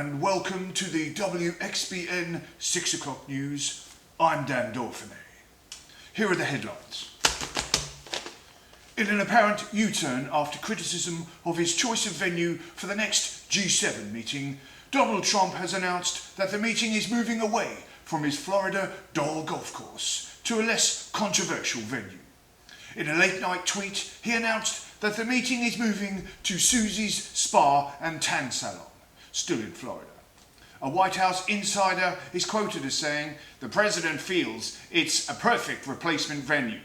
and welcome to the WXBN 6 o'clock news. I'm Dan Dauphiné. Here are the headlines. In an apparent U-turn after criticism of his choice of venue for the next G7 meeting, Donald Trump has announced that the meeting is moving away from his Florida Doll golf course to a less controversial venue. In a late-night tweet, he announced that the meeting is moving to Susie's Spa and Tan Salon, still in Florida. A White House insider is quoted as saying, "The president feels it's a perfect replacement venue.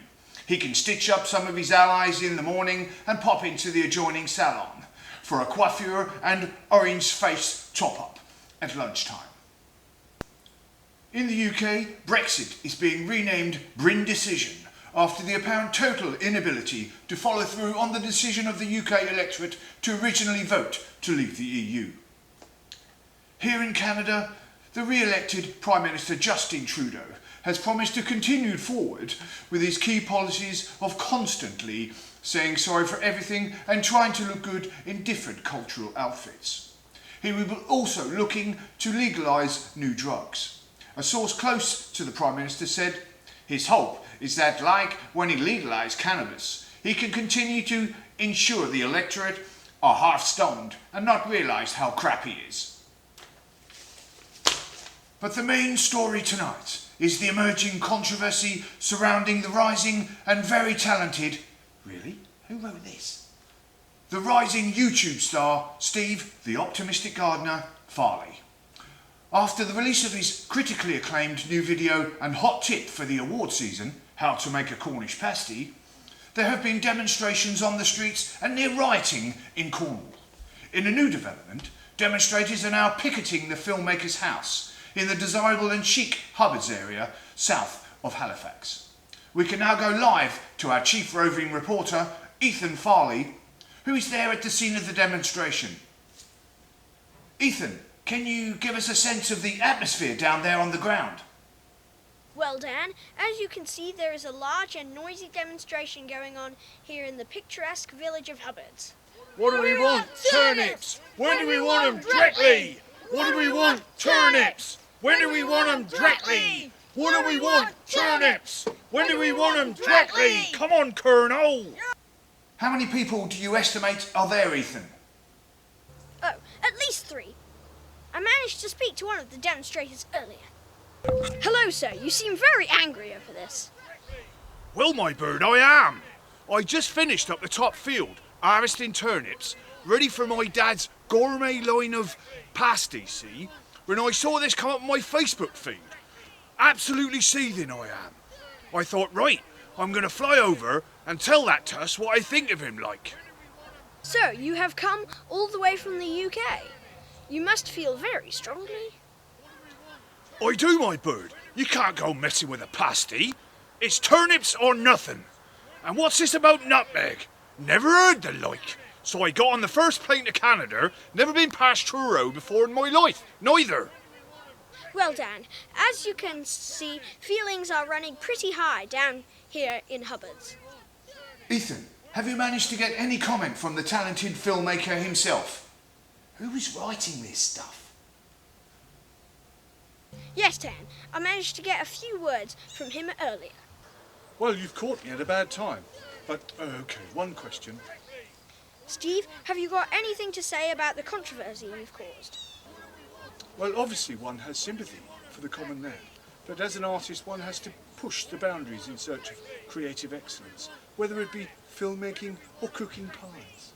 He can stitch up some of his allies in the morning and pop into the adjoining salon for a coiffure and orange face top-up at lunchtime." In the UK, Brexit is being renamed Brindecision after the apparent total inability to follow through on the decision of the UK electorate to originally vote to leave the EU. Here in Canada, the re-elected Prime Minister Justin Trudeau has promised to continue forward with his key policies of constantly saying sorry for everything and trying to look good in different cultural outfits. He will be also looking to legalise new drugs. A source close to the Prime Minister said, his hope is that, like when he legalised cannabis, he can continue to ensure the electorate are half-stoned and not realise how crap he is. But the main story tonight is the emerging controversy surrounding the rising and very talented, really? Who wrote this? The rising YouTube star, Steve, the optimistic gardener, Farley. After the release of his critically acclaimed new video and hot tip for the award season, How to Make a Cornish Pasty, there have been demonstrations on the streets and near rioting in Cornwall. In a new development, demonstrators are now picketing the filmmaker's house in the desirable and chic Hubbards area south of Halifax. We can now go live to our chief roving reporter, Ethan Farley, who is there at the scene of the demonstration. Ethan, can you give us a sense of the atmosphere down there on the ground? Well, Dan, as you can see, there is a large and noisy demonstration going on here in the picturesque village of Hubbards. What do we want? Turnips! When do we want them? Directly! What do we want? Turnips! When do we want them? Directly! What do we want? Turnips! When do we want them? Directly! Come on, Colonel! How many people do you estimate are there, Ethan? Oh, at least 3. I managed to speak to one of the demonstrators earlier. Hello, sir. You seem very angry over this. Well, my bird, I am. I just finished up the top field, harvesting turnips, ready for my dad's gourmet line of pasty, see? When I saw this come up on my Facebook feed. Absolutely seething I am. I thought, right, I'm going to fly over and tell that Tuss what I think of him like. So, you have come all the way from the UK. You must feel very strongly. I do, my bird. You can't go messing with a pasty. It's turnips or nothing. And what's this about nutmeg? Never heard the like. So I got on the first plane to Canada, never been past Truro before in my life, neither. Well, Dan, as you can see, feelings are running pretty high down here in Hubbards. Ethan, have you managed to get any comment from the talented filmmaker himself? Who is writing this stuff? Yes, Dan, I managed to get a few words from him earlier. Well, you've caught me at a bad time. But, okay, one question. Steve, have you got anything to say about the controversy you've caused? Well, obviously one has sympathy for the common man. But as an artist, one has to push the boundaries in search of creative excellence, whether it be filmmaking or cooking pies.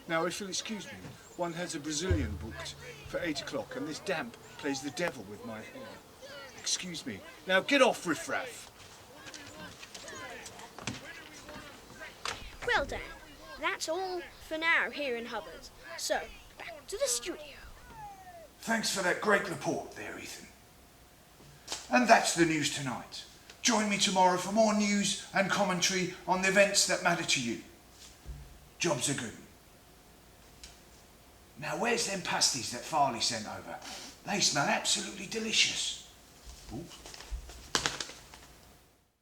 Now, if you'll excuse me, one has a Brazilian booked for 8 o'clock, and this damp plays the devil with my hair. Excuse me. Now, get off, riffraff. Well, Dan, that's all for now here in Hubbards. So, back to the studio. Thanks for that great report there, Ethan. And that's the news tonight. Join me tomorrow for more news and commentary on the events that matter to you. Jobs are good. Now, where's them pasties that Farley sent over? They smell absolutely delicious. Ooh.